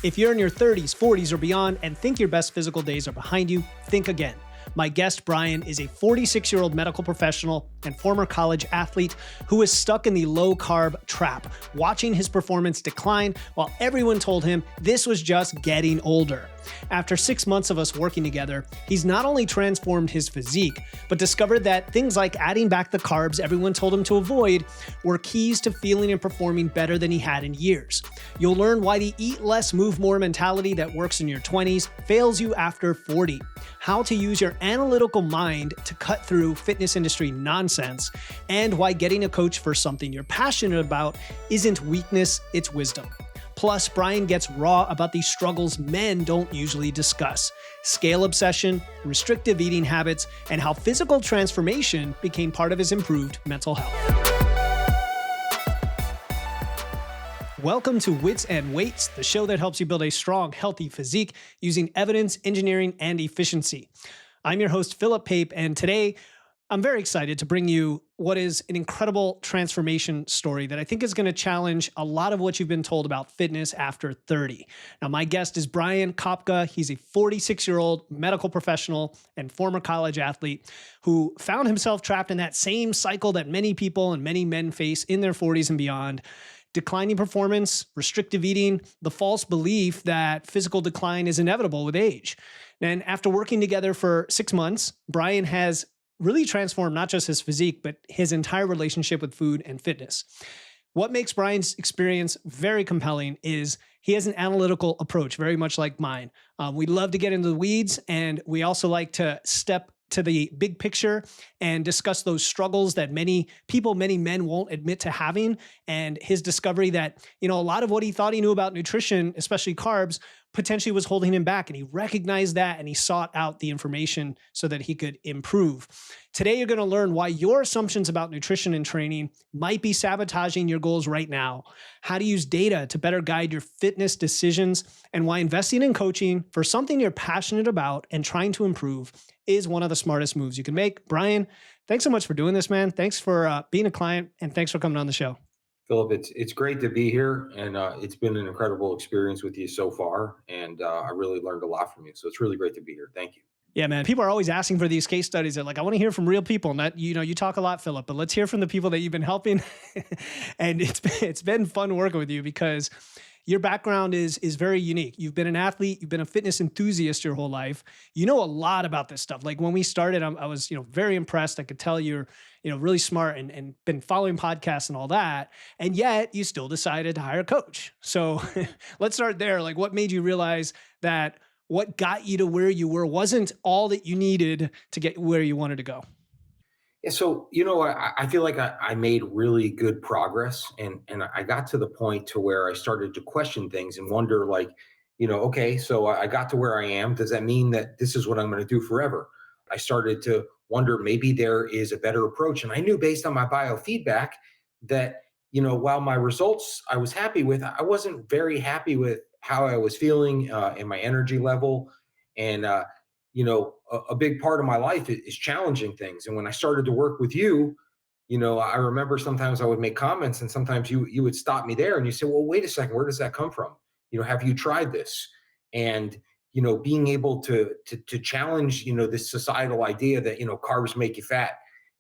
If you're in your 30s, 40s, or beyond and think your best physical days are behind you, think again. My guest, Brian, is a 46-year-old medical professional and former college athlete who is stuck in the low-carb trap, watching his performance decline while everyone told him this was just getting older. After 6 months of us working together, he's not only transformed his physique, but discovered that things like adding back the carbs everyone told him to avoid were keys to feeling and performing better than he had in years. You'll learn why the eat less, move more mentality that works in your 20s fails you after 40, how to use your analytical mind to cut through fitness industry nonsense, and why getting a coach for something you're passionate about isn't weakness, it's wisdom. Plus, Brian gets raw about the struggles men don't usually discuss: scale obsession, restrictive eating habits, and how physical transformation became part of his improved mental health. Welcome to Wits and Weights, the show that helps you build a strong, healthy physique using evidence, engineering, and efficiency. I'm your host, Philip Pape, and today I'm very excited to bring you what is an incredible transformation story that I think is going to challenge a lot of what you've been told about fitness after 30. Now, my guest is Brian Kopka. He's a 46-year-old medical professional and former college athlete who found himself trapped in that same cycle that many people and many men face in their 40s and beyond: declining performance, restrictive eating, the false belief that physical decline is inevitable with age. And after working together for 6 months, Brian has really transformed not just his physique, but his entire relationship with food and fitness. What makes Brian's experience very compelling is he has an analytical approach, very much like mine. We love to get into the weeds, and we also like to step to the big picture and discuss those struggles that many people, many men won't admit to having, and his discovery that, a lot of what he thought he knew about nutrition, especially carbs, potentially was holding him back. And he recognized that, and he sought out the information so that he could improve. Today, you're going to learn why your assumptions about nutrition and training might be sabotaging your goals right now, how to use data to better guide your fitness decisions, and why investing in coaching for something you're passionate about and trying to improve is one of the smartest moves you can make. Brian, thanks so much for doing this, man. Thanks for being a client, and thanks for coming on the show. Philip, it's great to be here, and it's been an incredible experience with you so far, and I really learned a lot from you. So it's really great to be here. Thank you. Yeah, man. People are always asking for these case studies. They're like, I want to hear from real people. Not, you talk a lot, Philip, but let's hear from the people that you've been helping. And it's been fun working with you because your background is very unique. You've been an athlete. You've been a fitness enthusiast your whole life. You know a lot about this stuff. Like when we started, I was very impressed. I could tell you're really smart and been following podcasts and all that. And yet you still decided to hire a coach. So let's start there. Like, what made you realize that what got you to where you were wasn't all that you needed to get where you wanted to go? Yeah, so I feel like I made really good progress, and I got to the point to where I started to question things and wonder, like, okay, so I got to where I am. Does that mean that this is what I'm going to do forever? I started to wonder maybe there is a better approach, and I knew based on my biofeedback that while my results I was happy with, I wasn't very happy with how I was feeling and my energy level, and a big part of my life is challenging things. And when I started to work with you, I remember sometimes I would make comments, and sometimes you would stop me there and you say, well, wait a second, where does that come from? Have you tried this? And being able to challenge this societal idea that carbs make you fat,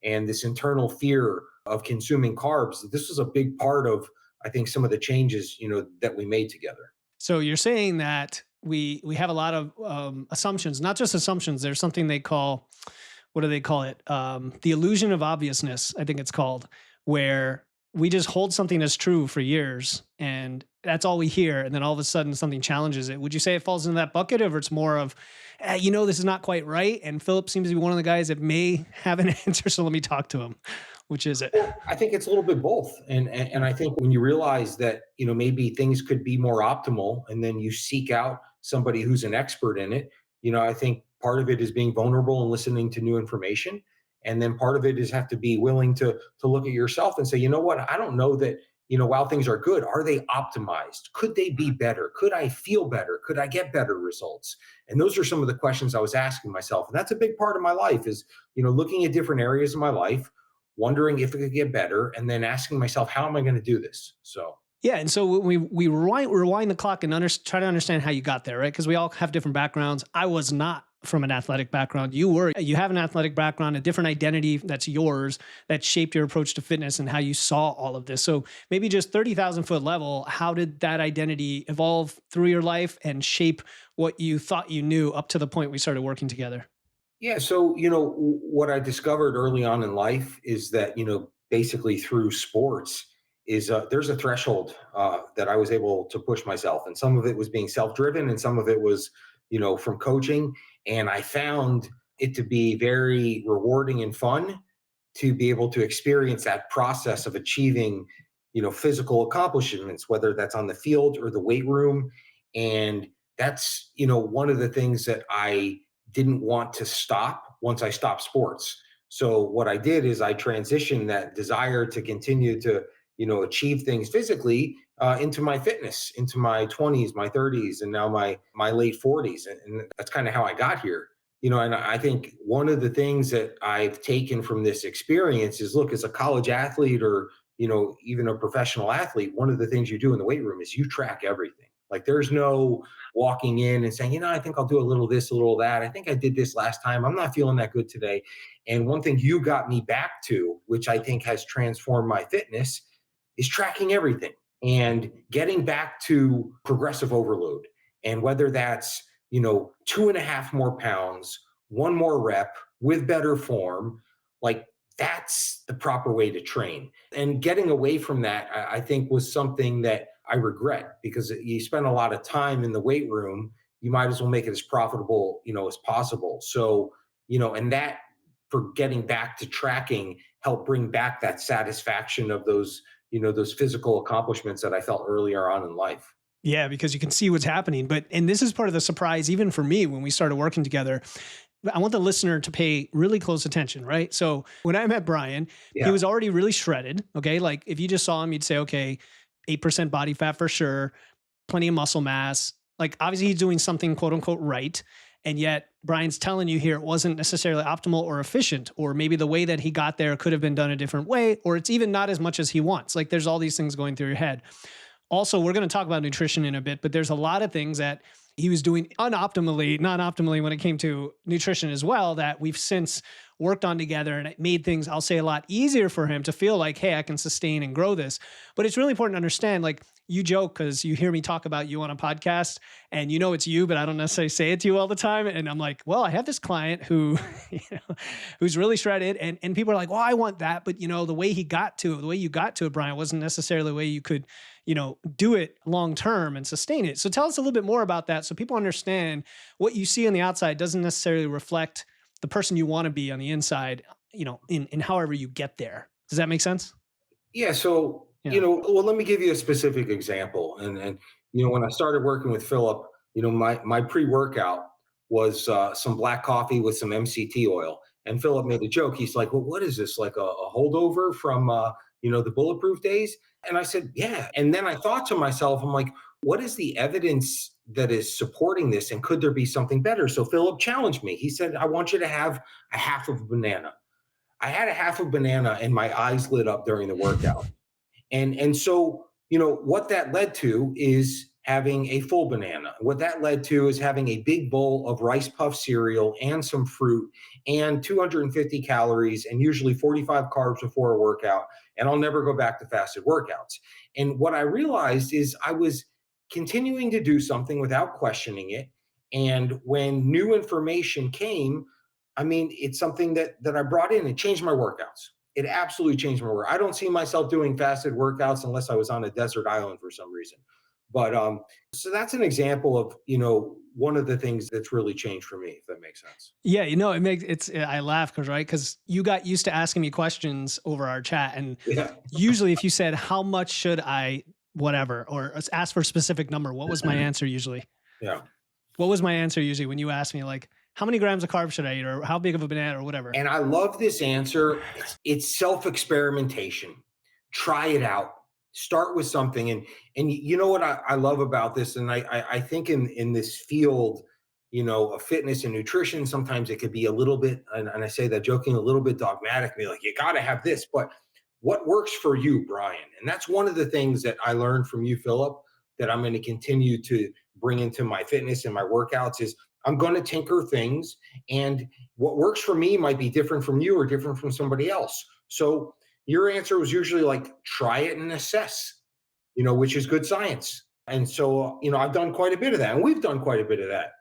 and this internal fear of consuming carbs. This was a big part of, I think, some of the changes that we made together. So you're saying that we have a lot of assumptions, not just assumptions. There's something they call, what do they call it? The illusion of obviousness, I think it's called, where we just hold something as true for years and that's all we hear. And then all of a sudden something challenges it. Would you say it falls in that bucket, or it's more of, this is not quite right? And Philip seems to be one of the guys that may have an answer. So let me talk to him. Which is it? Well, I think it's a little bit both. And I think when you realize that, maybe things could be more optimal, and then you seek out somebody who's an expert in it, I think part of it is being vulnerable and listening to new information. And then part of it is have to be willing to look at yourself and say, you know what, I don't know that, while things are good, are they optimized? Could they be better? Could I feel better? Could I get better results? And those are some of the questions I was asking myself. And that's a big part of my life is, looking at different areas of my life, wondering if it could get better, and then asking myself, how am I going to do this? So Yeah, and so we rewind the clock and try to understand how you got there, right? Because we all have different backgrounds. I was not from an athletic background. You have an athletic background, a different identity that's yours that shaped your approach to fitness and how you saw all of this. So maybe just 30,000 foot level, how did that identity evolve through your life and shape what you thought you knew up to the point we started working together? Yeah. So, what I discovered early on in life is that, basically through sports is there's a threshold that I was able to push myself. And some of it was being self driven and some of it was, from coaching. And I found it to be very rewarding and fun to be able to experience that process of achieving, physical accomplishments, whether that's on the field or the weight room. And that's, one of the things that I didn't want to stop once I stopped sports. So what I did is I transitioned that desire to continue to, achieve things physically into my fitness, into my 20s, my 30s, and now my late 40s, and that's kind of how I got here. And I think one of the things that I've taken from this experience is, look, as a college athlete or even a professional athlete, one of the things you do in the weight room is you track everything. Like there's no walking in and saying, I think I'll do a little this, a little that. I think I did this last time. I'm not feeling that good today. And one thing you got me back to, which I think has transformed my fitness, is tracking everything and getting back to progressive overload. And whether that's, 2.5 more pounds, one more rep with better form, like that's the proper way to train. And getting away from that, I think, was something that I regret because you spend a lot of time in the weight room. You might as well make it as profitable, as possible. So, and that for getting back to tracking helped bring back that satisfaction of those physical accomplishments that I felt earlier on in life. Yeah, because you can see what's happening. And this is part of the surprise, even for me, when we started working together. I want the listener to pay really close attention, right? So when I met Brian, he Yeah. was already really shredded. Okay. Like if you just saw him, you'd say, okay, 8% body fat for sure, plenty of muscle mass. Like obviously he's doing something quote unquote right. And yet Brian's telling you here it wasn't necessarily optimal or efficient, or maybe the way that he got there could have been done a different way, or it's even not as much as he wants. Like there's all these things going through your head. Also, we're going to talk about nutrition in a bit, but there's a lot of things that he was doing unoptimally, non optimally when it came to nutrition as well, that we've since worked on together. And it made things, I'll say, a lot easier for him to feel like, hey, I can sustain and grow this. But it's really important to understand, like, you joke because you hear me talk about you on a podcast and it's you, but I don't necessarily say it to you all the time. And I'm like, well, I have this client who, who's really shredded, and people are like, well, I want that. But the way he got to it, the way you got to it, Brian, wasn't necessarily the way you could do it long term and sustain it. So tell us a little bit more about that so people understand what you see on the outside doesn't necessarily reflect the person you want to be on the inside, in however you get there. Does that make sense? Yeah. So, Yeah. well, let me give you a specific example. And when I started working with Philip, my pre-workout was some black coffee with some MCT oil. And Philip made a joke. He's like, well, what is this? Like a holdover from, the bulletproof days? And I said, yeah. And then I thought to myself, I'm like, what is the evidence that is supporting this? And could there be something better? So Philip challenged me. He said, I want you to have a half of a banana. I had a half a banana and my eyes lit up during the workout. And so, what that led to is having a full banana. What that led to is having a big bowl of rice puff cereal and some fruit and 250 calories and usually 45 carbs before a workout. And I'll never go back to fasted workouts. And what I realized is I was continuing to do something without questioning it. And when new information came, I mean, it's something that I brought in. It changed my workouts. It absolutely changed my work. I don't see myself doing fasted workouts unless I was on a desert island for some reason. But so that's an example of one of the things that's really changed for me, if that makes sense. Yeah, it makes I laugh because you got used to asking me questions over our chat. And Yeah. usually if you said, how much should I, whatever, or ask for a specific number, what was my answer usually? Yeah. What was my answer usually when you asked me, like, how many grams of carbs should I eat, or how big of a banana, or whatever? And I love this answer. It's self-experimentation. Try it out. Start with something. And you know what I love about this? And I think in this field, of fitness and nutrition, sometimes it could be a little bit, and I say that joking, a little bit dogmatic, be like, you gotta have this. But what works for you, Brian? And that's one of the things that I learned from you, Philip, that I'm going to continue to bring into my fitness and my workouts is I'm going to tinker things, and what works for me might be different from you or different from somebody else. So your answer was usually like try it and assess, which is good science. And so, I've done quite a bit of that, and we've done quite a bit of that.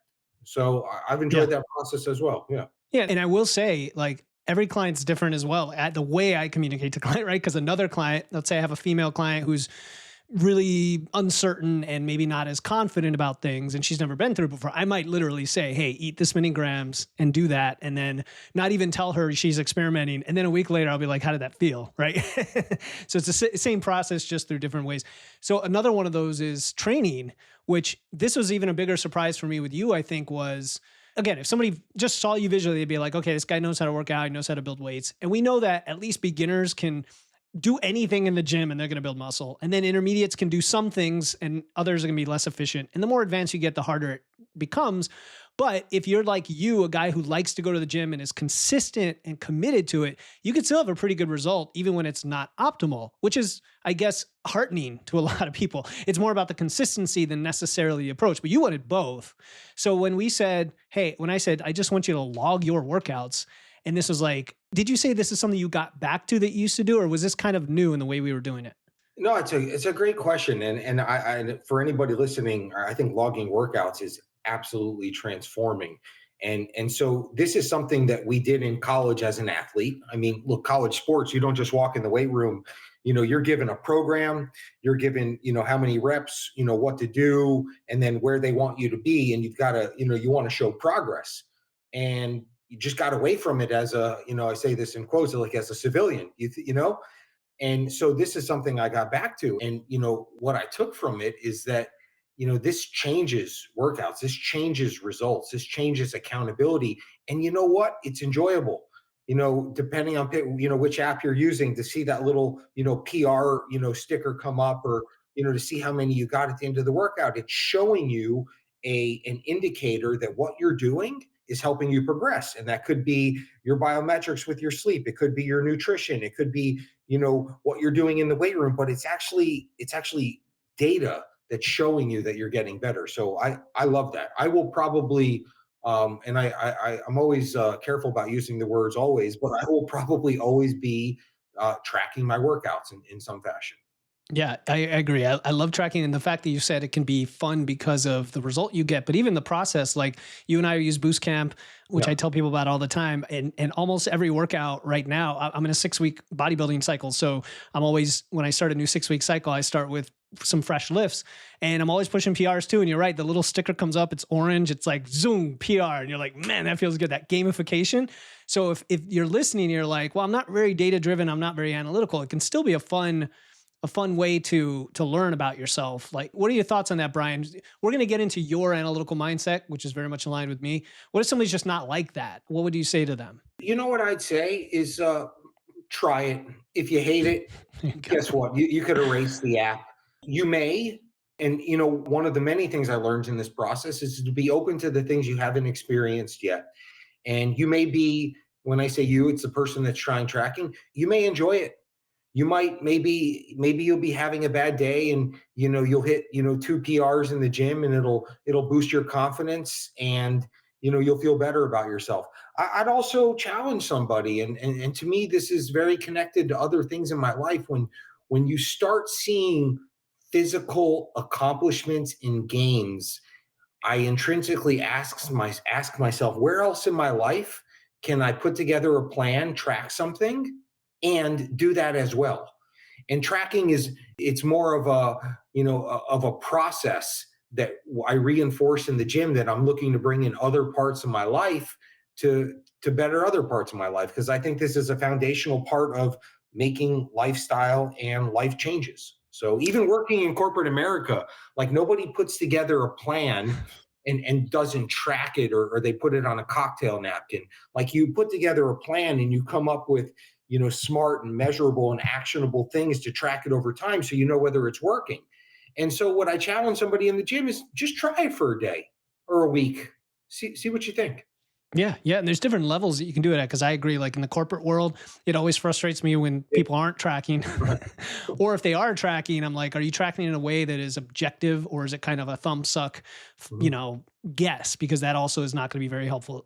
So I've Yeah. enjoyed that process as well. Yeah. Yeah. And I will say, like, every client's different as well at the way I communicate to client, right? Because another client, let's say I have a female client who's really uncertain and maybe not as confident about things and she's never been through it before, I might literally say, hey, eat this many grams and do that. And then not even tell her she's experimenting. And then a week later, I'll be like, how did that feel? Right. So it's the same process, just through different ways. So another one of those is training, which this was even a bigger surprise for me with you, I think, was, again, if somebody just saw you visually, they'd be like, okay, this guy knows how to work out, he knows how to build weights. And we know that at least beginners can do anything in the gym and they're going to build muscle. And then intermediates can do some things and others are going to be less efficient. And the more advanced you get, the harder it becomes. But if you're like you, a guy who likes to go to the gym and is consistent and committed to it, you can still have a pretty good result, even when it's not optimal, which is, I guess, heartening to a lot of people. It's more about the consistency than necessarily the approach, but you wanted both. So when we said, hey, when I said, I just want you to log your workouts, and this was like, did you say this is something you got back to that you used to do, or was this kind of new in the way we were doing it? No, it's a great question, and for anybody listening, I think logging workouts is absolutely transforming, and so this is something that we did in college as an athlete. I mean, look, college sports, you don't just walk in the weight room. You're given a program, you're given how many reps, what to do, and then where they want you to be, and you've got to you want to show progress, and you just got away from it as a I say this in quotes, like as a civilian, and so this is something I got back to. And, what I took from it is that, this changes workouts, this changes results, this changes accountability. And you know what? It's enjoyable. Depending on which app you're using to see that little PR sticker come up, or to see how many you got at the end of the workout. It's showing you an indicator that what you're doing is helping you progress, and that could be your biometrics with your sleep, it could be your nutrition, it could be what you're doing in the weight room, but it's actually data that's showing you that you're getting better. So I love that. I will probably and I'm always careful about using the words always, but I will probably always be tracking my workouts in some fashion. Yeah, I agree. I love tracking, and the fact that you said it can be fun because of the result you get, but even the process. Like, you and I use Boost Camp, which Yeah. I tell people about all the time. And almost every workout right now, I'm in a 6 week bodybuilding cycle. So I'm always, when I start a new 6 week cycle, I start with some fresh lifts, and I'm always pushing PRs too. And you're right, the little sticker comes up, it's orange, it's like zoom PR, and you're like, man, that feels good. That gamification. So if you're listening, you're like, well, I'm not very data driven, I'm not very analytical. It can still be a fun way to learn about yourself. Like, what are your thoughts on that, Brian? We're going to get into your analytical mindset, which is very much aligned with me. What if somebody's just not like that? What would you say to them? What I'd say is try it. If you hate it, There you go. guess what? You could erase the app. You may. And one of the many things I learned in this process is to be open to the things you haven't experienced yet. And you may be, when I say you, it's the person that's trying tracking. You may enjoy it. You might, maybe you'll be having a bad day, and you'll hit two PRs in the gym, and it'll boost your confidence, and you'll feel better about yourself. I'd also challenge somebody, and to me this is very connected to other things in my life. When you start seeing physical accomplishments in gains, I intrinsically ask myself, where else in my life can I put together a plan, track something, and do that as well? And tracking it's more of a process that I reinforce in the gym, that I'm looking to bring in other parts of my life to better other parts of my life, because I think this is a foundational part of making lifestyle and life changes. So even working in corporate America, like, nobody puts together a plan and doesn't track it, or they put it on a cocktail napkin. Like, you put together a plan and you come up with smart and measurable and actionable things to track it over time, so you know whether it's working. And so what I challenge somebody in the gym is just try it for a day or a week. See what you think. Yeah, yeah, and there's different levels that you can do it at because I agree. Like in the corporate world, it always frustrates me when Yeah, people aren't tracking, or if they are tracking, I'm like, are you tracking in a way that is objective, or is it kind of a thumb suck, mhm. guess? Because that also is not going to be very helpful.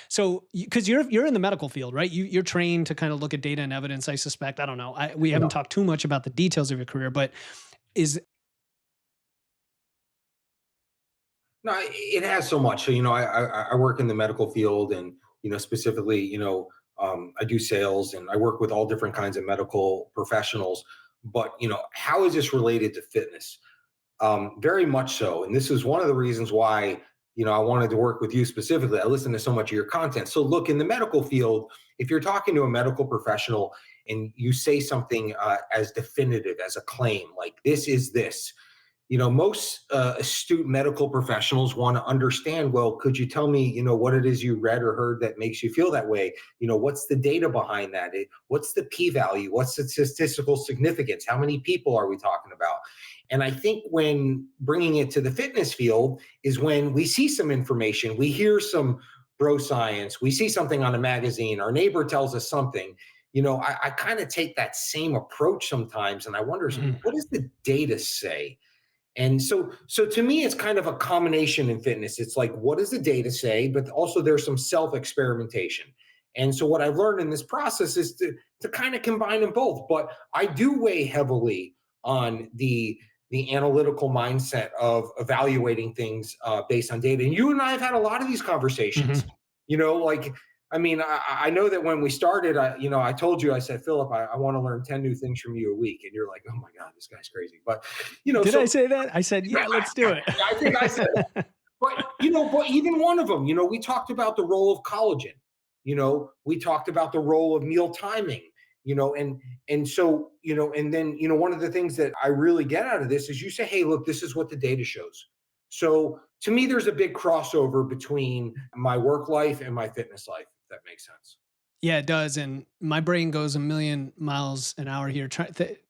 So, because you're in the medical field, right? You're trained to kind of look at data and evidence. I suspect. I don't know. We haven't No, talked too much about the details of your career, but is no, it has so much. So, I work in the medical field, and specifically, I do sales, and I work with all different kinds of medical professionals. But how is this related to fitness? Very much so. And this is one of the reasons why, I wanted to work with you specifically. I listen to so much of your content. So, look, in the medical field, if you're talking to a medical professional and you say something as definitive as a claim, like this is this, most astute medical professionals want to understand, well, could you tell me, what it is you read or heard that makes you feel that way? What's the data behind that? What's the p-value? What's the statistical significance? How many people are we talking about? And I think when bringing it to the fitness field is when we see some information, we hear some bro science, we see something on a magazine, our neighbor tells us something. I kind of take that same approach sometimes, and I wonder, Mhm. what does the data say? And so to me, it's kind of a combination in fitness. It's like, what does the data say? But also there's some self-experimentation. And so what I've learned in this process is to kind of combine them both. But I do weigh heavily on the analytical mindset of evaluating things based on data. And you and I have had a lot of these conversations. Mhm. Like, I mean, I know that when we started, I told you, I said, Philip, I want to learn 10 new things from you a week. And you're like, oh my God, this guy's crazy. But, Did I so say that? I said, yeah, let's do it. I think I said that. But even one of them, we talked about the role of collagen. We talked about the role of meal timing. And so and then one of the things that I really get out of this is you say, hey, look, this is what the data shows. So to me, there's a big crossover between my work life and my fitness life, if that makes sense. Yeah, it does. And my brain goes a million miles an hour here,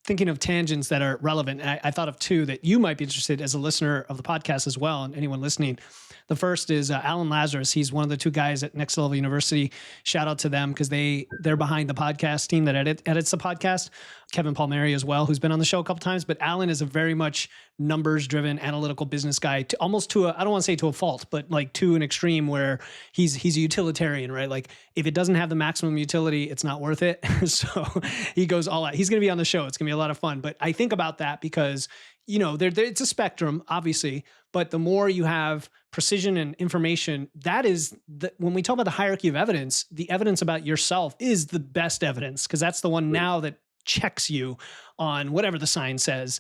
thinking of tangents that are relevant. I thought of two that you might be interested as a listener of the podcast as well, and anyone listening. The first is Alan Lazarus. He's one of the two guys at Next Level University. Shout out to them because they're behind the podcast team that edits the podcast. Kevin Palmieri as well, who's been on the show a couple times. But Alan is a very much numbers driven, analytical business guy, almost to a, I don't want to say to a fault, but like to an extreme where he's a utilitarian, right? Like if it doesn't have the maximum utility, it's not worth it. So he goes all out. He's going to be on the show. It's going to be a lot of fun. But I think about that because it's a spectrum, obviously, but the more you have precision and information, that is when we talk about the hierarchy of evidence, the evidence about yourself is the best evidence because that's the one now that checks you on whatever the sign says.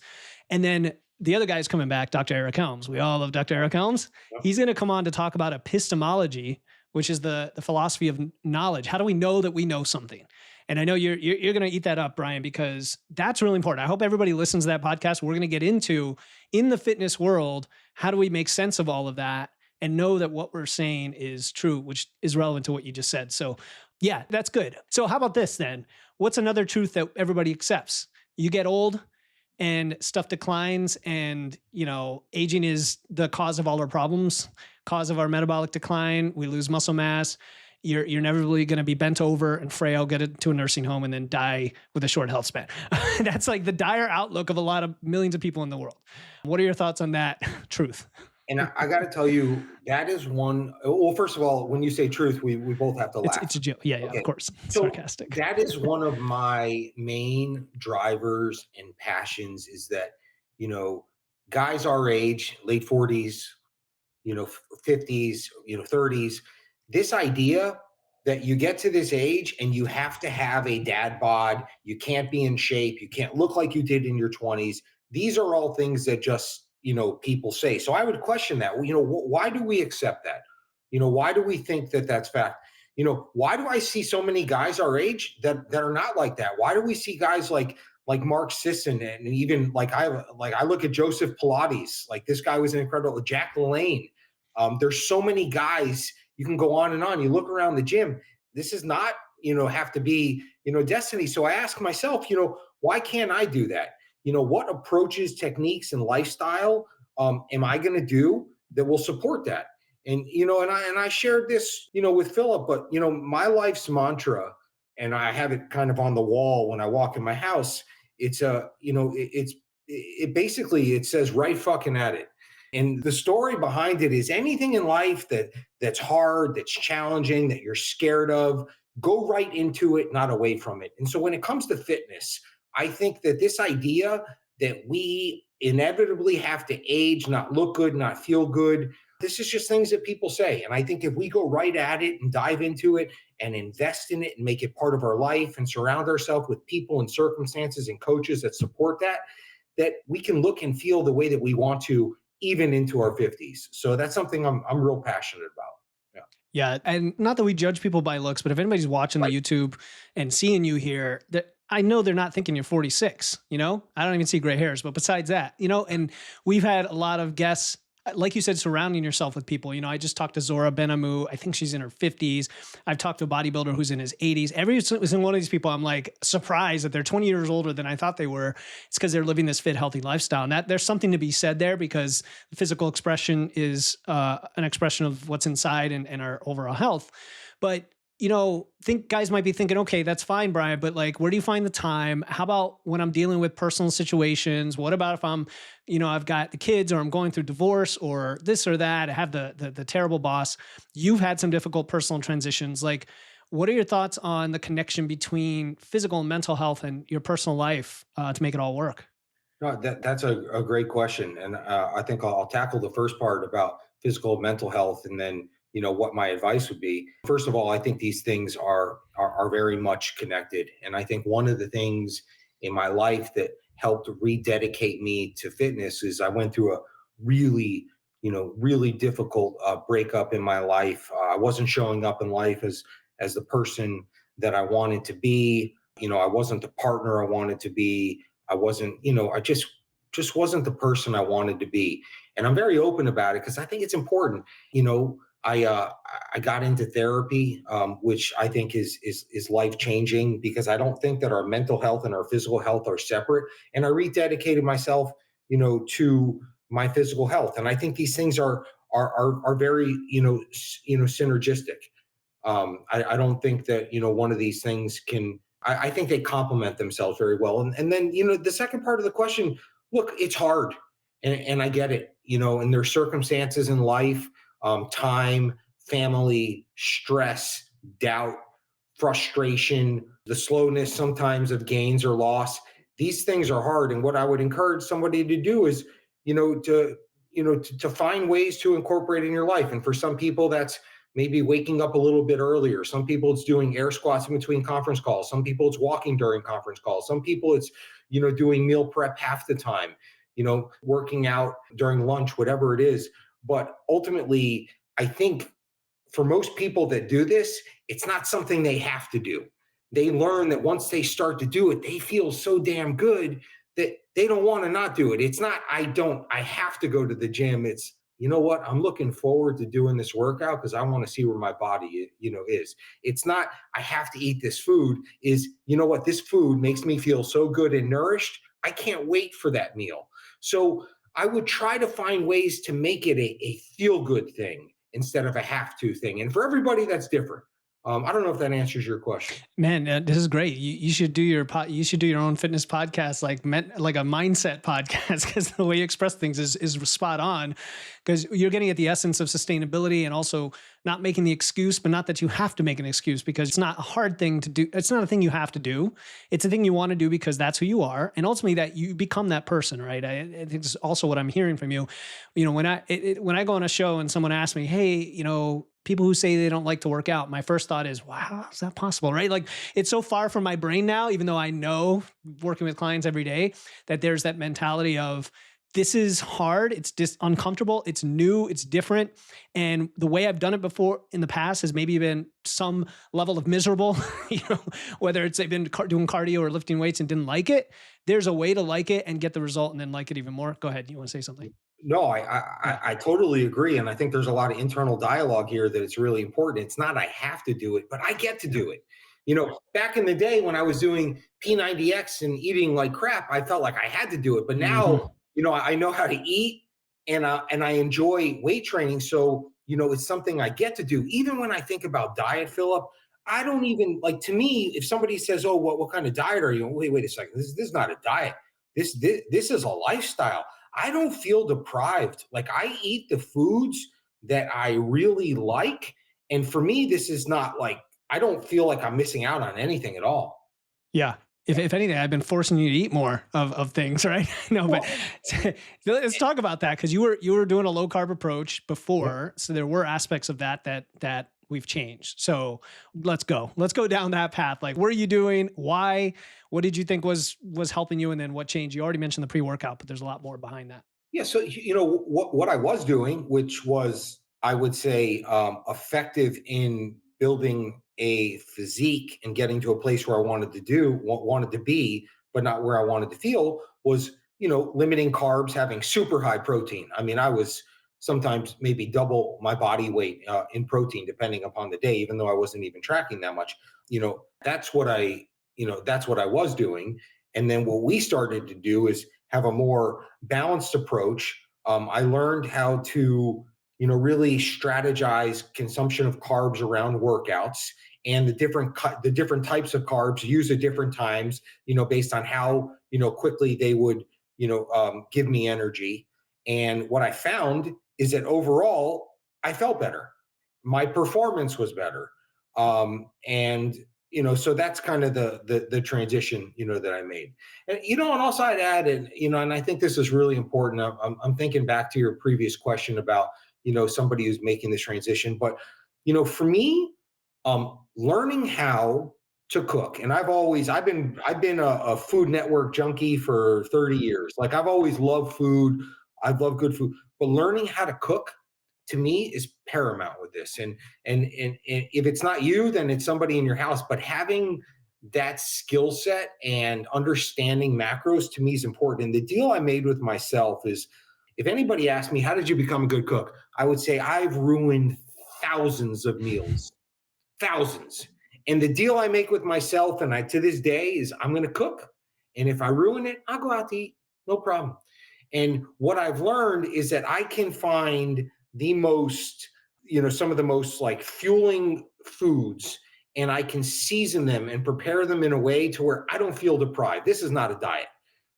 And then the other guy's coming back, Dr. Eric Helms. We all love Dr. Eric Helms. He's going to come on to talk about epistemology, which is the philosophy of knowledge. How do we know that we know something? And I know you're going to eat that up, Brian, because that's really important. I hope everybody listens to that podcast. We're going to get into in the fitness world, how do we make sense of all of that and know that what we're saying is true, which is relevant to what you just said. So yeah, that's good. So how about this then? What's another truth that everybody accepts? You get old and stuff declines and, aging is the cause of all our problems, cause of our metabolic decline. We lose muscle mass. You're inevitably going to be bent over and frail, get into a nursing home, and then die with a short health span. That's like the dire outlook of a lot of millions of people in the world. What are your thoughts on that truth? And I got to tell you, that is one. Well, first of all, when you say truth, we both have to laugh. It's a joke. Yeah, yeah, of Okay. course. So Sarcastic. that is one of my main drivers and passions is that, you know, guys our age, late 40s, 50s, 30s, this idea that you get to this age and you have to have a dad bod, you can't be in shape, you can't look like you did in your 20s. These are all things that just, people say. So I would question that. Well, why do we accept that? Why do we think that that's fact? Why do I see so many guys our age that are not like that? Why do we see guys like Mark Sisson and even I look at Joseph Pilates, like this guy was an incredible Jack LaLanne. There's so many guys you can go on and on. You look around the gym. This is not have to be destiny. So I ask myself, why can't I do that? What approaches, techniques, and lifestyle am I going to do that will support that? And and I shared this, with Philip, but my life's mantra, and I have it kind of on the wall when I walk in my house. It's a, it basically it says right fucking at it. And the story behind it is anything in life that's hard, that's challenging, that you're scared of, go right into it, not away from it. And so when it comes to fitness, I think that this idea that we inevitably have to age, not look good, not feel good, this is just things that people say. And I think if we go right at it and dive into it and invest in it and make it part of our life and surround ourselves with people and circumstances and coaches that support that, that we can look and feel the way that we want to even into our 50s. So that's something I'm real passionate about. Yeah. Yeah, and not that we judge people by looks, but if anybody's watching the Right. YouTube and seeing you here, that I know they're not thinking you're 46. I don't even see gray hairs, but besides that, and we've had a lot of guests, like you said, surrounding yourself with people. I just talked to Zora Benamu. I think she's in her 50s. I've talked to a bodybuilder who's in his 80s. Every single one of these people, I'm like surprised that they're 20 years older than I thought they were. It's because they're living this fit, healthy lifestyle. And that there's something to be said there, because physical expression is an expression of what's inside and our overall health. But think guys might be thinking, okay, that's fine, Brian, but like, where do you find the time? How about when I'm dealing with personal situations? What about if I'm, I've got the kids, or I'm going through divorce, or this or that? I have the terrible boss. You've had some difficult personal transitions. Like, what are your thoughts on the connection between physical and mental health and your personal life to make it all work? No, that's a great question, and I think I'll tackle the first part about physical and mental health, and then what my advice would be. First of all, I think these things are very much connected, and I think one of the things in my life that helped rededicate me to fitness is I went through a really really difficult breakup in my life. I wasn't showing up in life as the person that I wanted to be. I wasn't the partner I wanted to be. I wasn't, I just wasn't the person I wanted to be. And I'm very open about it because I think it's important. I got into therapy, which I think is life changing, because I don't think that our mental health and our physical health are separate. And I rededicated myself, to my physical health. And I think these things are very synergistic. I don't think that one of these things can. I think they complement themselves very well. And then the second part of the question, look, it's hard, and I get it. And there's circumstances in life, time, family, stress, doubt, frustration, the slowness sometimes of gains or loss. These things are hard, and what I would encourage somebody to do is, to find ways to incorporate in your life. And for some people, that's maybe waking up a little bit earlier. Some people it's doing air squats in between conference calls. Some people it's walking during conference calls. Some people it's, doing meal prep half the time, working out during lunch, whatever it is. But ultimately, I think for most people that do this, it's not something they have to do. They learn that once they start to do it, they feel so damn good that they don't want to not do it. It's not, I have to go to the gym. It's, you know what, I'm looking forward to doing this workout because I want to see where my body is. It's not, I have to eat this food. Is, you know what, this food makes me feel so good and nourished, I can't wait for that meal. So I would try to find ways to make it a feel good thing instead of a have to thing. And for everybody, that's different. I don't know if that answers your question. Man, this is great. You should do you should do your own fitness podcast, like a mindset podcast, because the way you express things is spot on. Because you're getting at the essence of sustainability, and also not making the excuse, but not that you have to make an excuse, because it's not a hard thing to do. It's not a thing you have to do. It's a thing you want to do because that's who you are, and ultimately that you become that person, right? I think it's also what I'm hearing from you. When I go on a show and someone asks me, hey, people who say they don't like to work out, my first thought is, wow, is that possible? Right? Like, it's so far from my brain now, even though I know, working with clients every day, that there's that mentality of, this is hard. It's just uncomfortable. It's new. It's different. And the way I've done it before in the past has maybe been some level of miserable, whether it's been doing cardio or lifting weights and didn't like it. There's a way to like it and get the result and then like it even more. Go ahead. You want to say something? No, I totally agree. And I think there's a lot of internal dialogue here that it's really important. It's not I have to do it, but I get to do it. Back in the day when I was doing P90X and eating like crap, I felt like I had to do it. But now, I know how to eat, and I enjoy weight training. So it's something I get to do. Even when I think about diet, Philip, I don't even like, to me, if somebody says, "Oh, what kind of diet are you on?" Wait a second. This is not a diet. This is a lifestyle. I don't feel deprived. Like, I eat the foods that I really like. And for me, this is not like, I don't feel like I'm missing out on anything at all. Yeah. If anything, I've been forcing you to eat more of things, right? No, but Well, let's talk about that because you were doing a low carb approach yeah. before, so there were aspects of that we've changed. So let's go down that path. Like, what are you doing? Why? What did you think was helping you, and then what changed? You already mentioned the pre workout, but there's a lot more behind that. Yeah, so what I was doing, which was, I would say, effective in building a physique and getting to a place where I wanted to be, but not where I wanted to feel, was limiting carbs, having super high protein. I mean, I was sometimes maybe double my body weight in protein, depending upon the day, even though I wasn't even tracking that much. That's what I was doing. And then what we started to do is have a more balanced approach. I learned how to, really strategize consumption of carbs around workouts, and the different types of carbs used at different times, based on how quickly they would, give me energy. And what I found is that overall, I felt better. My performance was better. And so that's kind of the transition that I made. And and also I'd add, and I think this is really important. I'm thinking back to your previous question about somebody who's making this transition. But for me, learning how to cook, and I've been a Food Network junkie for 30 years. Like, I've always loved food. I love good food, but learning how to cook, to me, is paramount with this. And if it's not you, then it's somebody in your house. But having that skill set and understanding macros, to me, is important. And the deal I made with myself is, if anybody asked me, how did you become a good cook? I would say, I've ruined thousands of meals, thousands. And the deal I make with myself, and to this day, is, I'm going to cook. And if I ruin it, I'll go out to eat. No problem. And what I've learned is that I can find some of the most, like, fueling foods, and I can season them and prepare them in a way to where I don't feel deprived. This is not a diet.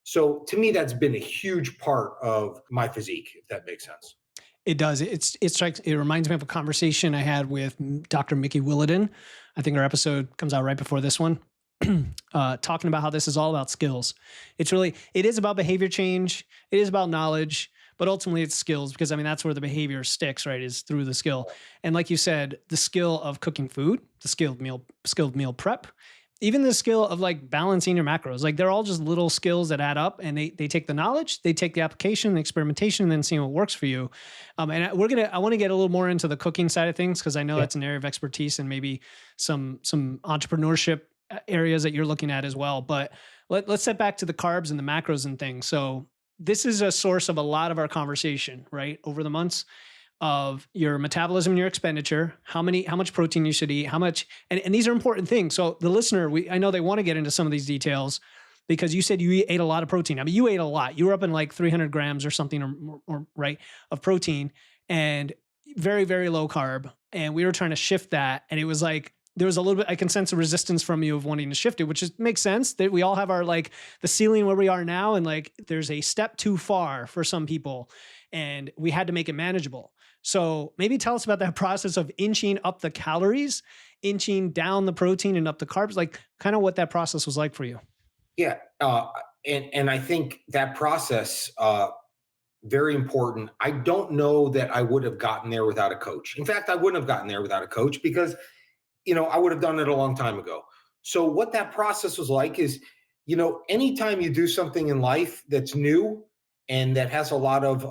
So to me, that's been a huge part of my physique, if that makes sense. It does. It reminds me of a conversation I had with Dr. Mickey Williden. I think our episode comes out right before this one, talking about how this is all about skills. It is about behavior change. It is about knowledge, but ultimately it's skills, because I mean, that's where the behavior sticks, right? Is through the skill. And like you said, the skill of cooking food, the skilled meal prep, even the skill of like balancing your macros, like they're all just little skills that add up, and they take the knowledge, they take the application, the experimentation, and then seeing what works for you. And I want to get a little more into the cooking side of things, because I know Yeah. that's an area of expertise, and maybe some entrepreneurship areas that you're looking at as well. But let's set back to the carbs and the macros and things. So this is a source of a lot of our conversation, right? Over the months, of your metabolism and your expenditure, how much protein you should eat, how much, and these are important things. So the listener, I know they want to get into some of these details, because you said you ate a lot of protein. I mean, you ate a lot. You were up in like 300 grams or something, or right, of protein, and very, very low carb. And we were trying to shift that. And it was like, there was a little bit, I can sense a resistance from you of wanting to shift it, which makes sense, that we all have our, like, the ceiling where we are now. And like, there's a step too far for some people, and we had to make it manageable. So maybe tell us about that process of inching up the calories, inching down the protein and up the carbs, like kind of what that process was like for you. Yeah. And I think that process, very important. I don't know that I would have gotten there without a coach. In fact, I wouldn't have gotten there without a coach, because I would have done it a long time ago. So what that process was like is, anytime you do something in life that's new and that has a lot of,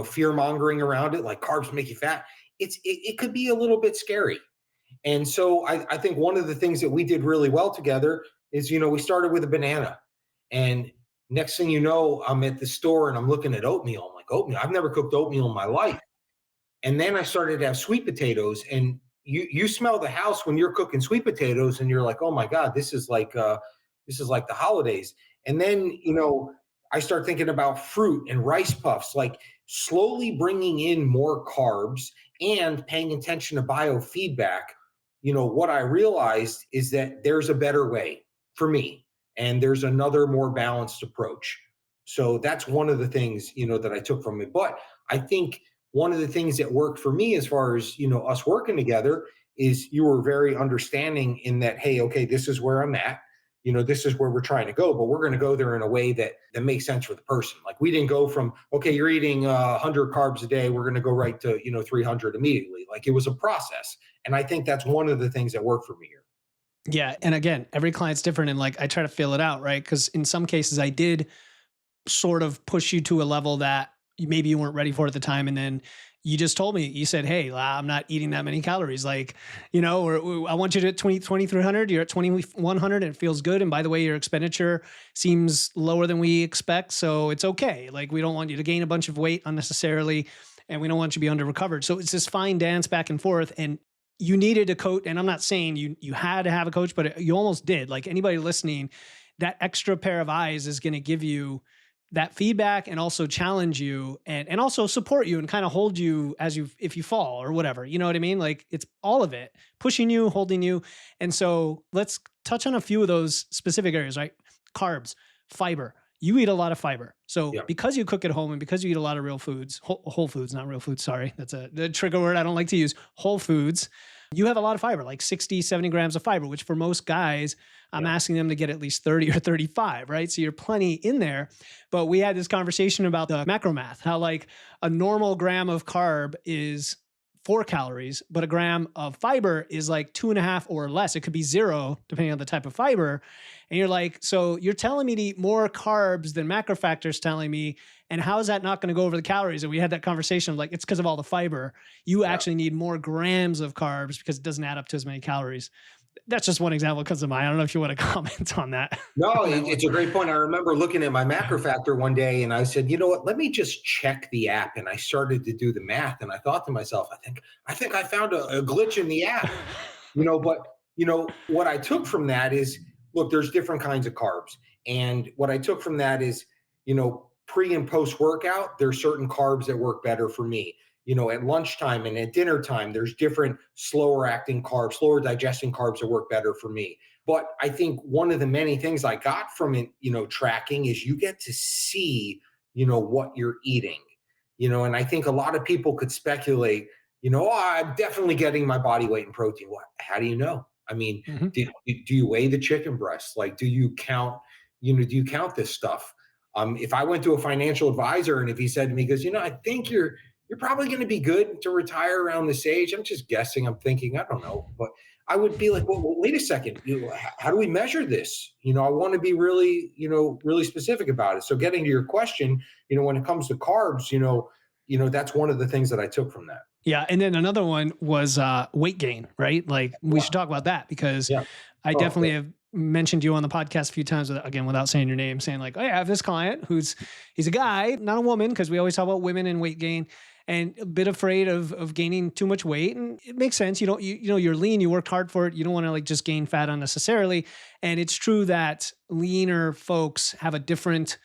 fear mongering around it, like carbs make you fat, it could be a little bit scary. And so I think one of the things that we did really well together is, we started with a banana, and next thing you know, I'm at the store and I'm looking at oatmeal. I'm like, oatmeal? I've never cooked oatmeal in my life. And then I started to have sweet potatoes, and you smell the house when you're cooking sweet potatoes, and you're like, oh my God, this is like the holidays. And then I start thinking about fruit and rice puffs. Like, slowly bringing in more carbs and paying attention to biofeedback, what I realized is that there's a better way for me, and there's another more balanced approach. So that's one of the things, that I took from it. But I think one of the things that worked for me as far as, us working together is you were very understanding in that, hey, okay, this is where I'm at. This is where we're trying to go, but we're going to go there in a way that makes sense for the person. Like, we didn't go from, okay, you're eating 100 carbs a day, we're going to go right to 300 immediately. Like, it was a process, and I think that's one of the things that worked for me here. Yeah. And again, every client's different. And like, I try to feel it out, right? Because in some cases, I did sort of push you to a level that maybe you weren't ready for at the time. And then you just told me, you said, hey, I'm not eating that many calories. Like, or I want you to 2,300, you're at 2,100 and it feels good. And by the way, your expenditure seems lower than we expect. So it's okay. Like, we don't want you to gain a bunch of weight unnecessarily, and we don't want you to be under recovered. So it's this fine dance back and forth. And you needed a coach. And I'm not saying you had to have a coach, but you almost did. Like, anybody listening, that extra pair of eyes is going to give you that feedback and also challenge you and also support you and kind of hold you if you fall or whatever. You know what I mean? Like, it's all of it, pushing you, holding you. And so let's touch on a few of those specific areas, right? Carbs, fiber. You eat a lot of fiber. So Yeah. because you cook at home and because you eat a lot of real foods, whole foods, not real foods. Sorry. That's the trigger word I don't like to use. Whole foods. You have a lot of fiber, like 60, 70 grams of fiber, which for most guys, I'm asking them to get at least 30 or 35, right? So you're plenty in there. But we had this conversation about the macro math, how like a normal gram of carb is 4 calories, but a gram of fiber is like 2.5 or less. It could be 0 depending on the type of fiber. And you're like, so you're telling me to eat more carbs than macrofactors telling me. And how is that not going to go over the calories? And we had that conversation of like, it's because of all the fiber. You actually need more grams of carbs because it doesn't add up to as many calories. That's just one example because of mine. I don't know if you want to comment on that. No, it's a great point. I remember looking at my macro factor one day and I said, you know what, let me just check the app. And I started to do the math and I thought to myself, I think I found a glitch in the app, but what I took from that is, look, there's different kinds of carbs. And what I took from that is, pre and post workout, there's certain carbs that work better for me. At lunchtime and at dinner time, there's different slower acting carbs, slower digesting carbs that work better for me. But I think one of the many things I got from it, tracking is you get to see, what you're eating, and I think a lot of people could speculate, I'm definitely getting my body weight in protein. What? How do you know? I mean, do you weigh the chicken breast? Like, do you count, do you count this stuff? If I went to a financial advisor and if he said to me, he goes, I think you're probably going to be good to retire around this age. I'm just guessing. I'm thinking, I don't know. But I would be like, well, wait a second. How do we measure this? I want to be really, really specific about it. So getting to your question, when it comes to carbs, that's one of the things that I took from that. Yeah. And then another one was weight gain, right? Like, we should talk about that because I definitely have mentioned you on the podcast a few times, again, without saying your name, saying like, oh, I have this client he's a guy, not a woman, because we always talk about women and weight gain, and a bit afraid of gaining too much weight. And it makes sense. You're lean, you worked hard for it. You don't want to like just gain fat unnecessarily. And it's true that leaner folks have a different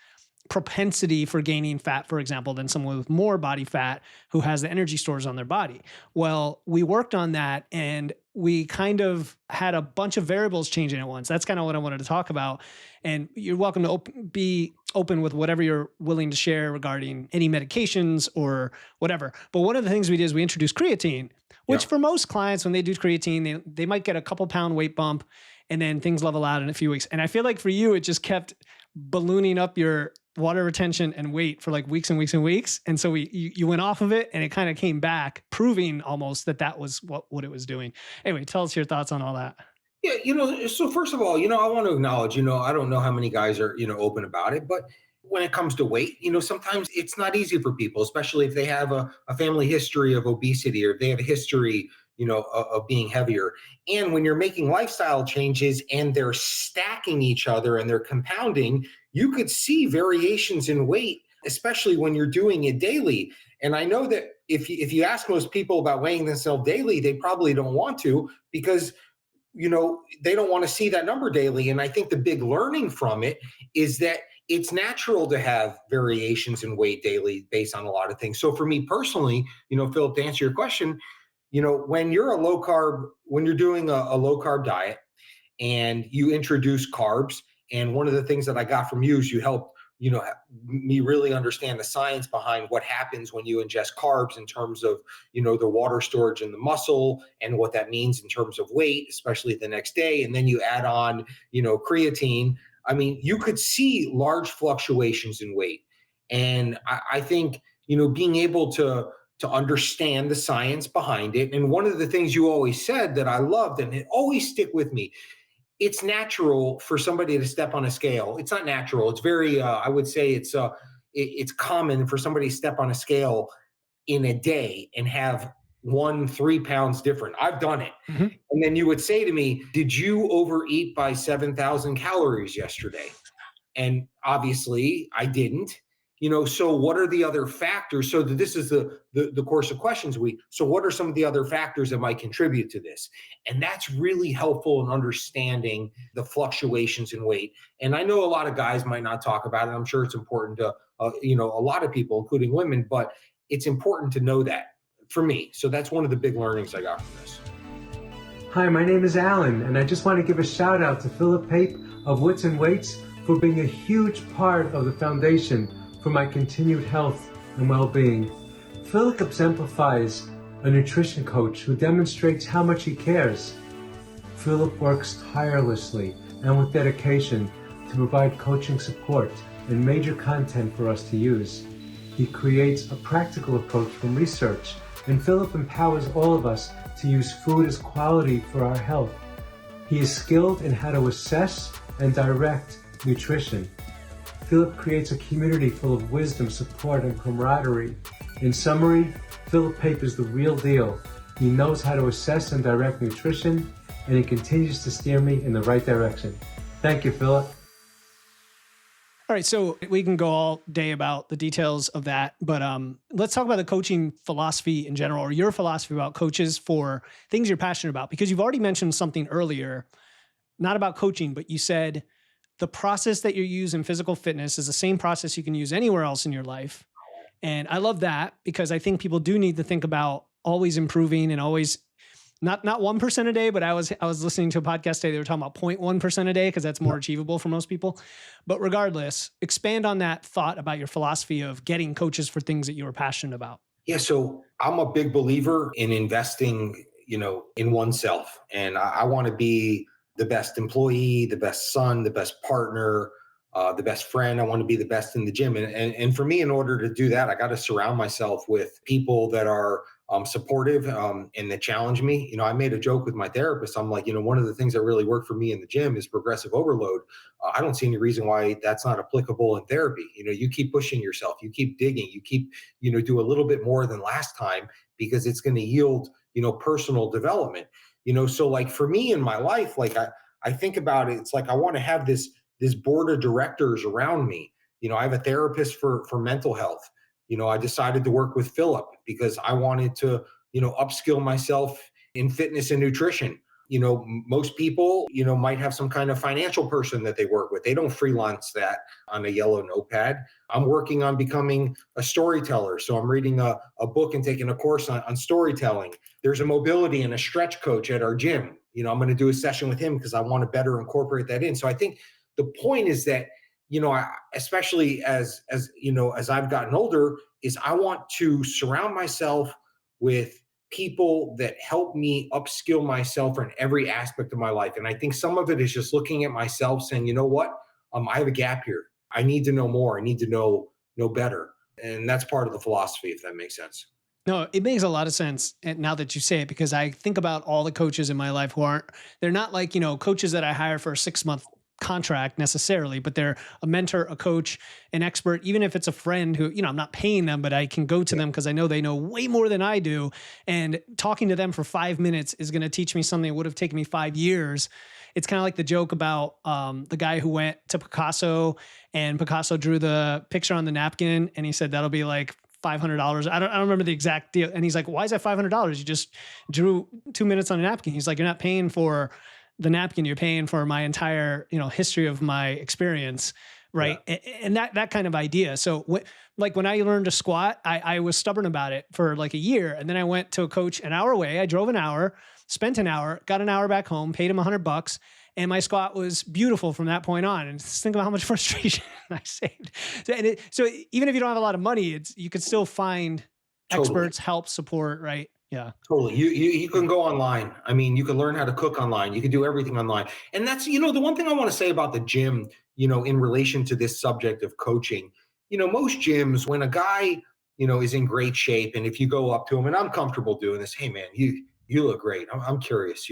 propensity for gaining fat, for example, than someone with more body fat who has the energy stores on their body. Well, we worked on that and we kind of had a bunch of variables changing at once. That's kind of what I wanted to talk about. And you're welcome to be open with whatever you're willing to share regarding any medications or whatever. But one of the things we did is we introduced creatine, which for most clients, when they do creatine, they might get a couple pound weight bump and then things level out in a few weeks. And I feel like for you, it just kept ballooning up your water retention and weight for like weeks and weeks and weeks. And so you went off of it and it kind of came back, proving almost that was what it was doing. Anyway, tell us your thoughts on all that. Yeah, so first of all, I want to acknowledge, I don't know how many guys are, open about it, but when it comes to weight, sometimes it's not easy for people, especially if they have a family history of obesity or if they have a history, of being heavier. And when you're making lifestyle changes and they're stacking each other and they're compounding, you could see variations in weight, especially when you're doing it daily. And I know that if you ask most people about weighing themselves daily, they probably don't want to because they don't want to see that number daily. And I think the big learning from it is that it's natural to have variations in weight daily based on a lot of things. So for me personally, Philip, to answer your question, when you're when you're doing a low carb diet and you introduce carbs, and one of the things that I got from you is you helped, me really understand the science behind what happens when you ingest carbs in terms of, the water storage in the muscle and what that means in terms of weight, especially the next day. And then you add on, creatine. I mean, you could see large fluctuations in weight. And I think, being able to understand the science behind it. And one of the things you always said that I loved, and it always stick with me, it's natural for somebody to step on a scale. It's not natural. It's very, I would say it's common for somebody to step on a scale in a day and have 3 pounds different. I've done it. Mm-hmm. And then you would say to me, did you overeat by 7,000 calories yesterday? And obviously I didn't. So what are the other factors? So this is the course of questions so what are some of the other factors that might contribute to this? And that's really helpful in understanding the fluctuations in weight. And I know a lot of guys might not talk about it. I'm sure it's important to a lot of people, including women, but it's important to know that for me. So that's one of the big learnings I got from this. Hi, my name is Alan, and I just want to give a shout out to Philip Pape of Wits and Weights for being a huge part of the foundation for my continued health and well-being. Philip exemplifies a nutrition coach who demonstrates how much he cares. Philip works tirelessly and with dedication to provide coaching support and major content for us to use. He creates a practical approach from research, and Philip empowers all of us to use food as quality for our health. He is skilled in how to assess and direct nutrition. Philip creates a community full of wisdom, support, and camaraderie. In summary, Philip Pape is the real deal. He knows how to assess and direct nutrition, and he continues to steer me in the right direction. Thank you, Philip. All right, so we can go all day about the details of that, but let's talk about the coaching philosophy in general, or your philosophy about coaches for things you're passionate about, because you've already mentioned something earlier, not about coaching, but you said the process that you use in physical fitness is the same process you can use anywhere else in your life. And I love that because I think people do need to think about always improving and always not 1% a day, but I was listening to a podcast today. They were talking about 0.1% a day because that's more achievable for most people. But regardless, expand on that thought about your philosophy of getting coaches for things that you were passionate about. Yeah. So I'm a big believer in investing, in oneself. And I want to be the best employee, the best son, the best partner, the best friend. I want to be the best in the gym. And for me, in order to do that, I got to surround myself with people that are supportive and that challenge me. I made a joke with my therapist. I'm like, one of the things that really worked for me in the gym is progressive overload. I don't see any reason why that's not applicable in therapy. You keep pushing yourself, you keep digging, you keep, do a little bit more than last time because it's going to yield, personal development. So like for me in my life, like I think about it, it's like I want to have this board of directors around me. I have a therapist for mental health. I decided to work with Philip because I wanted to, upskill myself in fitness and nutrition. Most people, might have some kind of financial person that they work with. They don't freelance that on a yellow notepad. I'm working on becoming a storyteller. So I'm reading a book and taking a course on storytelling. There's a mobility and a stretch coach at our gym. I'm going to do a session with him because I want to better incorporate that in. So I think the point is that, especially as I've gotten older, is I want to surround myself with people that help me upskill myself in every aspect of my life. And I think some of it is just looking at myself saying, you know what, I have a gap here. I need to know more. I need to know better. And that's part of the philosophy, if that makes sense. No, it makes a lot of sense now that you say it, because I think about all the coaches in my life they're not like, coaches that I hire for a 6-month contract necessarily, but they're a mentor, a coach, an expert, even if it's a friend who, I'm not paying them, but I can go to them because I know they know way more than I do. And talking to them for 5 minutes is going to teach me something that would have taken me 5 years. It's kind of like the joke about the guy who went to Picasso and Picasso drew the picture on the napkin and he said, that'll be like $500. I don't remember the exact deal. And he's like, why is that $500? You just drew 2 minutes on a napkin. He's like, you're not paying for the napkin, you're paying for my entire, history of my experience. Yeah. right? And that kind of idea. So like when I learned to squat, I was stubborn about it for like a year. And then I went to a coach an hour away. I drove an hour, spent an hour, got an hour back home, paid him $100. And my squat was beautiful from that point on. And just think about how much frustration I saved. So even if you don't have a lot of money, you could still find Totally. experts, help, support, right? Yeah. Totally. You can go online. I mean, you can learn how to cook online. You can do everything online. And that's, the one thing I want to say about the gym, in relation to this subject of coaching, most gyms, when a guy, is in great shape, and if you go up to him, and I'm comfortable doing this, hey man, you look great. I'm curious,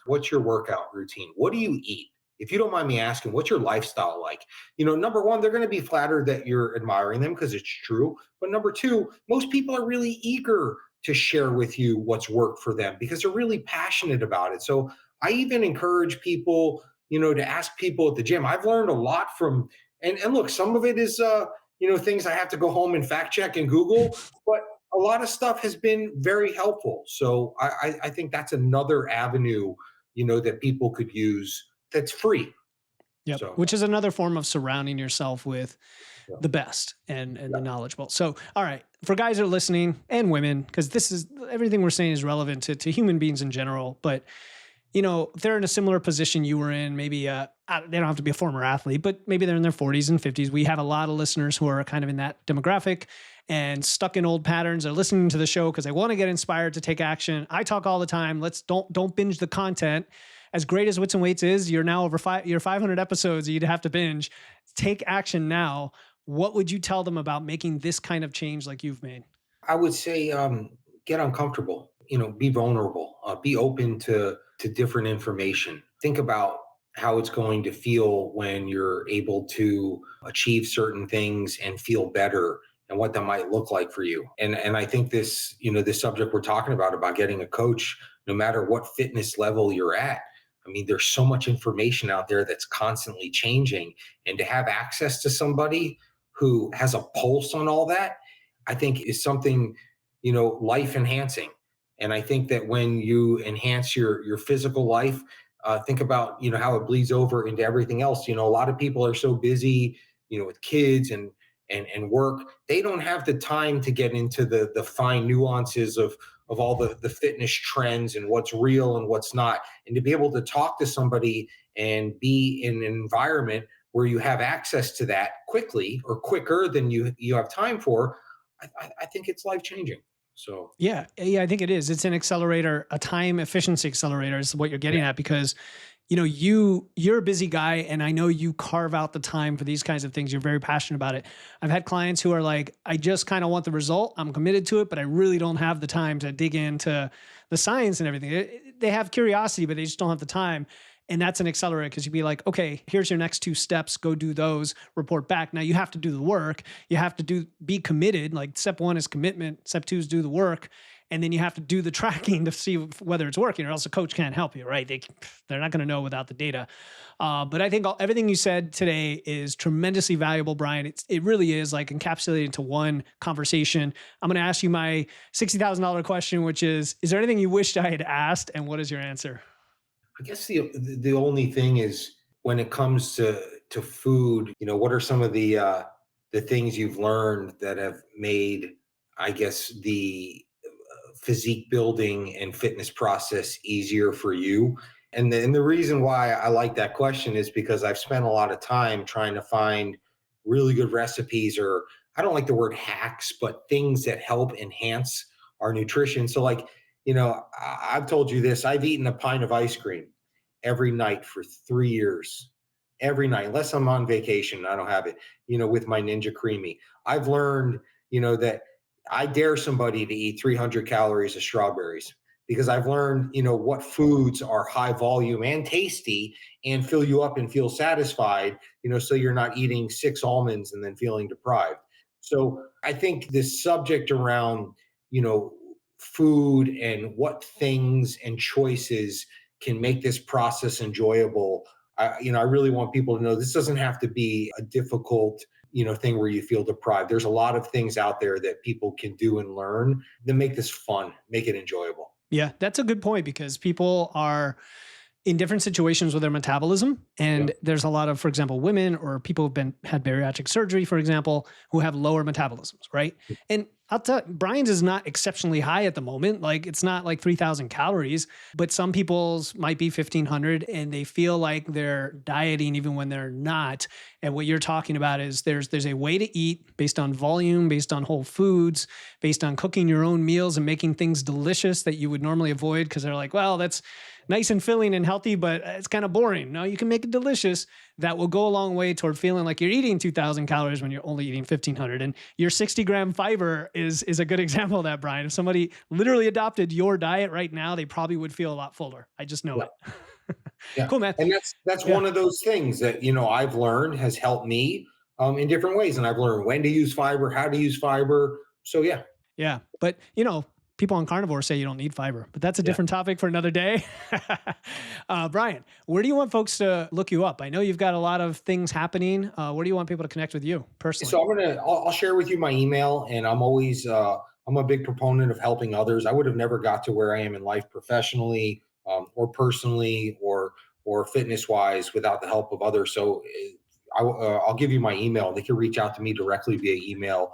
what's your workout routine? What do you eat? If you don't mind me asking, what's your lifestyle like? Number one, they're going to be flattered that you're admiring them because it's true. But number two, most people are really eager to share with you what's worked for them because they're really passionate about it. So I even encourage people, to ask people at the gym. I've learned a lot from, and look, some of it is, things I have to go home and fact check and Google, but a lot of stuff has been very helpful. So I think that's another avenue, that people could use that's free. Yep. So Which is another form of surrounding yourself with yeah, the best and yeah, the knowledgeable. So, all right, for guys that are listening and women, because this is everything we're saying is relevant to human beings in general. But if they're in a similar position you were in, maybe they don't have to be a former athlete, but maybe they're in their 40s and 50s. We have a lot of listeners who are kind of in that demographic and stuck in old patterns. They're listening to the show because they want to get inspired to take action. I talk all the time. Don't binge the content. As great as Wits and Weights is, you're now you're 500 episodes you'd have to binge. Take action now. What would you tell them about making this kind of change like you've made? I would say get uncomfortable. Be vulnerable. Be open to different information. Think about how it's going to feel when you're able to achieve certain things and feel better, and what that might look like for you. And I think this subject we're talking about getting a coach, no matter what fitness level you're at. I mean, there's so much information out there that's constantly changing, and to have access to somebody who has a pulse on all that, I think is something, life enhancing. And I think that when you enhance your physical life, think about, how it bleeds over into everything else. A lot of people are so busy, with kids and work, they don't have the time to get into the fine nuances of all the fitness trends and what's real and what's not. And to be able to talk to somebody and be in an environment where you have access to that quickly or quicker than you have time for, I think it's life changing. So Yeah, I think it is. It's an accelerator, a time efficiency accelerator is what you're getting yeah, at because you're a busy guy and I know you carve out the time for these kinds of things. You're very passionate about it. I've had clients who are like, I just kind of want the result. I'm committed to it, but I really don't have the time to dig into the science and everything. They have curiosity, but they just don't have the time. And that's an accelerator because you'd be like, okay, here's your next two steps. Go do those, report back. Now you have to do the work. You have to be committed. Like step one is commitment. Step two is do the work. And then you have to do the tracking to see whether it's working or else a coach can't help you, right? They're not going to know without the data. But I think everything you said today is tremendously valuable, Brian. It really is like encapsulated into one conversation. I'm going to ask you my $60,000 question, which is there anything you wished I had asked? And what is your answer? I guess the only thing is when it comes to food, what are some of the things you've learned that have made, I guess, the physique building and fitness process easier for you? And the reason why I like that question is because I've spent a lot of time trying to find really good recipes, or I don't like the word hacks, but things that help enhance our nutrition. So like, I've told you this, I've eaten a pint of ice cream every night for 3 years. Every night, unless I'm on vacation, I don't have it, with my Ninja Creamy. I've learned, that I dare somebody to eat 300 calories of strawberries because I've learned, what foods are high volume and tasty and fill you up and feel satisfied, so you're not eating 6 almonds and then feeling deprived. So I think this subject around, you know, food and what things and choices can make this process enjoyable. I really want people to know this doesn't have to be a difficult, thing where you feel deprived. There's a lot of things out there that people can do and learn that make this fun, make it enjoyable. Yeah, that's a good point because people are in different situations with their metabolism. And there's a lot of, for example, women or people who've had bariatric surgery, for example, who have lower metabolisms, right? And I'll tell you, Brian's is not exceptionally high at the moment. Like it's not like 3,000 calories, but some people's might be 1,500 and they feel like they're dieting even when they're not. And what you're talking about is there's a way to eat based on volume, based on whole foods, based on cooking your own meals and making things delicious that you would normally avoid because they're like, well, that's nice and filling and healthy, but it's kind of boring. No, you can make it delicious. That will go a long way toward feeling like you're eating 2,000 calories when you're only eating 1,500. And your 60-gram fiber is a good example of that, Brian. If somebody literally adopted your diet right now, they probably would feel a lot fuller. I just know it. Yeah. Cool, man. And that's one of those things that, I've learned has helped me in different ways. And I've learned when to use fiber, how to use fiber. So, yeah. Yeah. But, people on carnivore say you don't need fiber, but that's a different topic for another day. Brian, where do you want folks to look you up? I know you've got a lot of things happening. Where do you want people to connect with you personally? So I'll share with you my email, and I'm always, I'm a big proponent of helping others. I would have never got to where I am in life professionally, or personally, or fitness wise without the help of others. So I'll give you my email. They can reach out to me directly via email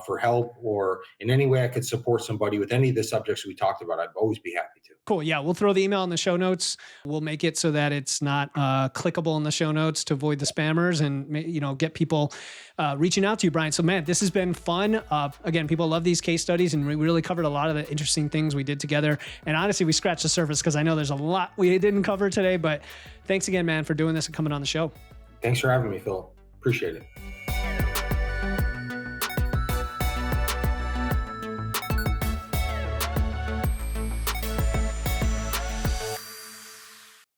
for help, or in any way I could support somebody with any of the subjects we talked about. I'd always be happy to. Cool. Yeah, we'll throw the email in the show notes. We'll make it so that it's not clickable in the show notes to avoid the spammers and get people reaching out to you, Brian. So, man, this has been fun. Again, people love these case studies, and we really covered a lot of the interesting things we did together. And honestly, we scratched the surface because I know there's a lot we didn't cover today. But thanks again, man, for doing this and coming on the show. Thanks for having me, Phil. Appreciate it.